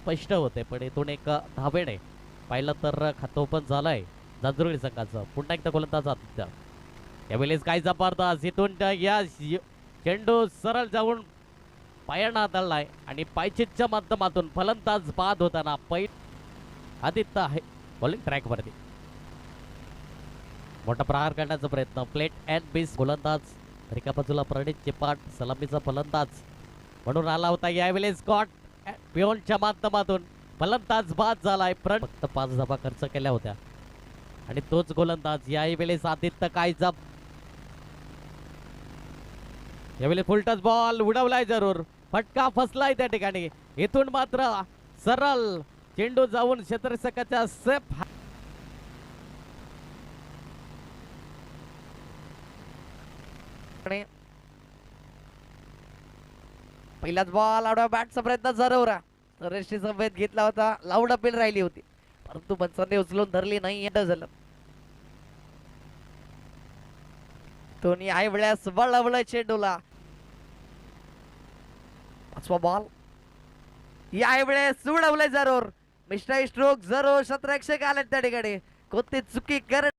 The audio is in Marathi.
स्पष्ट होते, पण इथून एक धावेने पाहिलं तर खातो पण झालाय जांजुर्डी संघाचं. पुन्हा एकदा गोलंदाज आदित्य. यावेळेस काय जबरदस्त इथून या चेंडू सरळ जाऊन पायांना आदळलाय आणि पायचीच्या माध्यमातून फलंदाज बाद होताना आदित्य आहे बॉलिंग ट्रॅक वरती. मोठा प्रहार करण्याचा प्रयत्न. प्लेट अँड बिस गोलंदाज एका बाजूला प्रणित चिपाट सलामीचा फलंदाज म्हणून आला होता. यावेळेस स्कॉट पिओनच्या माध्यमातून फलंदाज बाद झालाय. फक्त 5 धावा खर्च केल्या होत्या आणि तोच गोलंदाज यावेळेस आदित्य काय यावेळी फुलटच बॉल उडवलाय. जरूर फटका फसलाय त्या ठिकाणी. इथून मात्र सरळ चेंडू जाऊन क्षेत्ररक्षकाच्या सेफ पहिलाच बॉल आडवा बॅटचा प्रयत्न जरूर रेष्टी सफेद घेतला होता. लाऊड अपील राहिली होती परंतु पंचांनी उचलून धरली नाही. झालं दोन्ही आई वेळेस वळवलं चेंडूला. 5वा बॉल या वेळेस उडवलंय जरूर. मिस्टर स्ट्रोक जरूर क्षेत्ररक्षक आले त्या ठिकाणी. कोणती चुकी कर